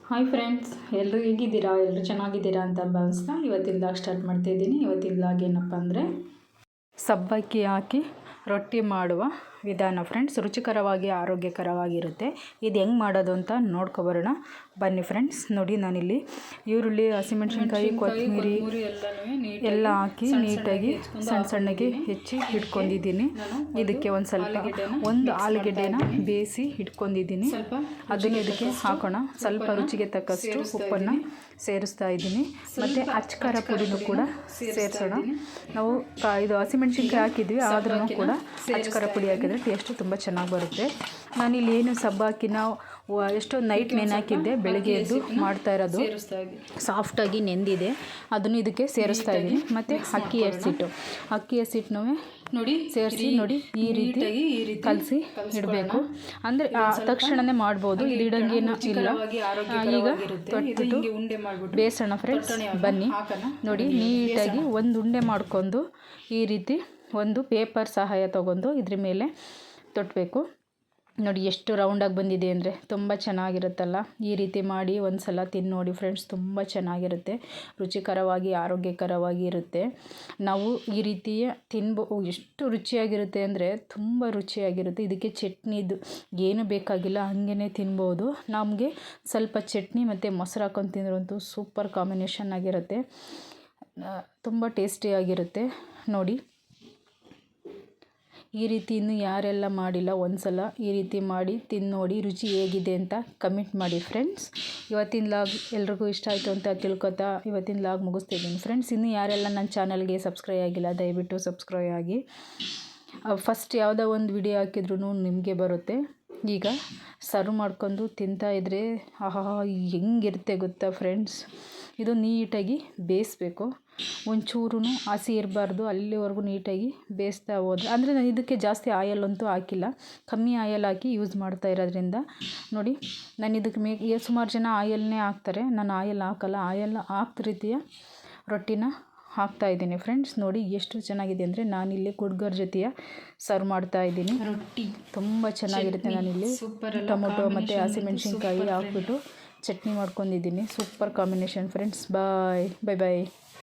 Hi friends, ಎಲ್ಲರೂ ಹೇಗಿದ್ದೀರಾ? ಎಲ್ಲರೂ ಚೆನ್ನಾಗಿದ್ದೀರಾ ಅಂತ ಭಾವಿಸ್ತಾ ಇವತ್ತಿನ ಲಾಗ್ ಸ್ಟಾರ್ಟ್ ಮಾಡ್ತಾಯಿದ್ದೀನಿ. ಇವತ್ತಿನ ಲಾಗ್ ಏನಪ್ಪ ಅಂದರೆ ಸಬ್ಬಕ್ಕಿ ಹಾಕಿ ರೊಟ್ಟಿ ಮಾಡುವ ವಿಧಾನ ಫ್ರೆಂಡ್ಸ್. ರುಚಿಕರವಾಗಿ ಆರೋಗ್ಯಕರವಾಗಿರುತ್ತೆ. ಇದು ಹೆಂಗೆ ಮಾಡೋದು ಅಂತ ನೋಡ್ಕೊಬರೋಣ ಬನ್ನಿ ಫ್ರೆಂಡ್ಸ್. ನೋಡಿ, ನಾನಿಲ್ಲಿ ಈರುಳ್ಳಿ, ಹಸಿಮೆಣಸಿನ್ಕಾಯಿ, ಕೊತ್ತಂಬರಿ ಎಲ್ಲ ಹಾಕಿ ನೀಟಾಗಿ ಸಣ್ಣಗೆ ಹೆಚ್ಚಿ ಇಟ್ಕೊಂಡಿದ್ದೀನಿ. ಇದಕ್ಕೆ ಒಂದು ಆಲೂಗೆಡ್ಡೆನ ಬೇಯಿಸಿ ಇಟ್ಕೊಂಡಿದ್ದೀನಿ. ಅದನ್ನು ಇದಕ್ಕೆ ಹಾಕೋಣ. ಸ್ವಲ್ಪ ರುಚಿಗೆ ತಕ್ಕಷ್ಟು ಉಪ್ಪನ್ನು ಸೇರಿಸ್ತಾ ಇದ್ದೀನಿ. ಮತ್ತು ಅಚ್ಕಾರ ಪುಡಿನೂ ಕೂಡ ಸೇರಿಸೋಣ. ನಾವು ಇದು ಹಸಿಮೆಣಸಿನ್ಕಾಯಿ ಹಾಕಿದ್ವಿ, ಆದ್ರೂ ಕೂಡ ಅಚ್ಕಾರ ಪುಡಿ ಹಾಕಿದರೆ ಟೇಸ್ಟು ತುಂಬ ಚೆನ್ನಾಗಿ ಬರುತ್ತೆ. ನಾನಿಲ್ಲಿ ಏನು ಸಬ್ಬಕ್ಕಿನ ಎಷ್ಟೋ ನೈಟ್ ನೆನೆಹಾಕಿದ್ದೆ, ಬೆಳಗ್ಗೆ ಎದ್ದು ಮಾಡ್ತಾ ಇರೋದು. ಸಾಫ್ಟಾಗಿ ನೆಂದಿದೆ, ಅದನ್ನು ಇದಕ್ಕೆ ಸೇರಿಸ್ತಾ ಇದ್ದೀನಿ. ಮತ್ತು ಅಕ್ಕಿ ಹಸಿಟ್ಟನ್ನು ನೋಡಿ ಸೇರಿಸಿ ನೋಡಿ ಈ ರೀತಿ ಕಲಸಿ ಇಡಬೇಕು. ಅಂದರೆ ತಕ್ಷಣವೇ ಮಾಡ್ಬೋದು, ಇದು ಇಡಂಗೇನು ಇಲ್ಲ. ಈಗ ತೊಟ್ಬಿಟ್ಟು ಬೇಯಿಸೋಣ ಫ್ರೆಂಡ್ಸ್. ಬನ್ನಿ ನೋಡಿ, ನೀಟಾಗಿ ಒಂದು ಉಂಡೆ ಮಾಡ್ಕೊಂಡು ಈ ರೀತಿ ಒಂದು ಪೇಪರ್ ಸಹಾಯ ತೊಗೊಂಡು ಇದ್ರ ಮೇಲೆ ತೊಟ್ಟಬೇಕು. ನೋಡಿ ಎಷ್ಟು ರೌಂಡಾಗಿ ಬಂದಿದೆ ಅಂದರೆ ತುಂಬ ಚೆನ್ನಾಗಿರುತ್ತಲ್ಲ. ಈ ರೀತಿ ಮಾಡಿ ಒಂದು ಸಲ ತಿಂದು ನೋಡಿ ಫ್ರೆಂಡ್ಸ್, ತುಂಬ ಚೆನ್ನಾಗಿರುತ್ತೆ. ರುಚಿಕರವಾಗಿ ಆರೋಗ್ಯಕರವಾಗಿ ಇರುತ್ತೆ. ನಾವು ಈ ರೀತಿಯ ಎಷ್ಟು ರುಚಿಯಾಗಿರುತ್ತೆ ಅಂದರೆ ತುಂಬ ರುಚಿಯಾಗಿರುತ್ತೆ. ಇದಕ್ಕೆ ಚಟ್ನಿದು ಏನು ಬೇಕಾಗಿಲ್ಲ, ಹಾಗೇ ತಿನ್ಬೋದು. ನಮಗೆ ಸ್ವಲ್ಪ ಚಟ್ನಿ ಮತ್ತು ಮೊಸರು ಹಾಕೊಂಡು ತಿಂದ್ರಂತೂ ಸೂಪರ್ ಕಾಂಬಿನೇಷನ್ ಆಗಿರುತ್ತೆ. ತುಂಬ ಟೇಸ್ಟಿಯಾಗಿರುತ್ತೆ. ನೋಡಿ, ಈ ರೀತಿ ಇನ್ನೂ ಯಾರೆಲ್ಲ ಮಾಡಿಲ್ಲ ಒಂದು ಸಲ ಈ ರೀತಿ ಮಾಡಿ ತಿಂದು ನೋಡಿ, ರುಚಿ ಹೇಗಿದೆ ಅಂತ ಕಮೆಂಟ್ ಮಾಡಿ ಫ್ರೆಂಡ್ಸ್. ಇವತ್ತಿನ ಲಾಗ್ ಎಲ್ರಿಗೂ ಇಷ್ಟ ಆಯಿತು ಅಂತ ತಿಳ್ಕೊತಾ ಇವತ್ತಿನ ಲಾಗ್ ಮುಗಿಸ್ತಿದ್ದೀನಿ ಫ್ರೆಂಡ್ಸ್. ಇನ್ನೂ ಯಾರೆಲ್ಲ ನನ್ನ ಚಾನಲ್ಗೆ ಸಬ್ಸ್ಕ್ರೈಬ್ ಆಗಿಲ್ಲ, ದಯವಿಟ್ಟು ಸಬ್ಸ್ಕ್ರೈಬ್ ಆಗಿ. ಫಸ್ಟ್ ಯಾವುದೋ ಒಂದು ವಿಡಿಯೋ ಹಾಕಿದ್ರೂ ನಿಮಗೆ ಬರುತ್ತೆ. ಈಗ ಸರ್ವ್ ಮಾಡ್ಕೊಂಡು ತಿಂತಾಯಿದ್ರೆ ಆಹಾ ಹೆಂಗಿರುತ್ತೆ ಗೊತ್ತಾ ಫ್ರೆಂಡ್ಸ್. ಇದು ನೀಟಾಗಿ ಬೇಯಿಸ್ಬೇಕು, ಒಂಚೂರು ಹಸಿ ಇರಬಾರ್ದು. ಅಲ್ಲಿವರೆಗೂ ನೀಟಾಗಿ ಬೇಯಿಸ್ತಾ ಹೋದ್ರೆ, ಅಂದರೆ ನಾನು ಇದಕ್ಕೆ ಜಾಸ್ತಿ ಆಯಲ್ ಅಂತೂ ಹಾಕಿಲ್ಲ, ಕಮ್ಮಿ ಆಯಲ್ ಹಾಕಿ ಯೂಸ್ ಮಾಡ್ತಾ ಇರೋದ್ರಿಂದ. ನೋಡಿ, ನಾನು ಇದಕ್ಕೆ ಸುಮಾರು ಜನ ಆಯಲ್ನೇ ಹಾಕ್ತಾರೆ, ನಾನು ಆಯಲ್ ಹಾಕಲ್ಲ. ಆಯಲ್ ಹಾಕ್ದ ರೀತಿಯ ರೊಟ್ಟಿನ ಹಾಕ್ತಾಯಿದ್ದೀನಿ ಫ್ರೆಂಡ್ಸ್. ನೋಡಿ ಎಷ್ಟು ಚೆನ್ನಾಗಿದೆ ಅಂದರೆ ನಾನಿಲ್ಲಿ ಕುಡ್ಗರ ಜೊತೆಯ ಸರ್ವ್ ಮಾಡ್ತಾಯಿದ್ದೀನಿ. ರೊಟ್ಟಿ ತುಂಬ ಚೆನ್ನಾಗಿರುತ್ತೆ. ನಾನಿಲ್ಲಿ ಟೊಮೊಟೊ ಮತ್ತು ಹಸಿಮೆಣಸಿನ್ಕಾಯಿ ಹಾಕ್ಬಿಟ್ಟು ಚಟ್ನಿ ಮಾಡ್ಕೊಂಡಿದ್ದೀನಿ. Super combination friends. ಬಾಯ್ ಬಾಯ್.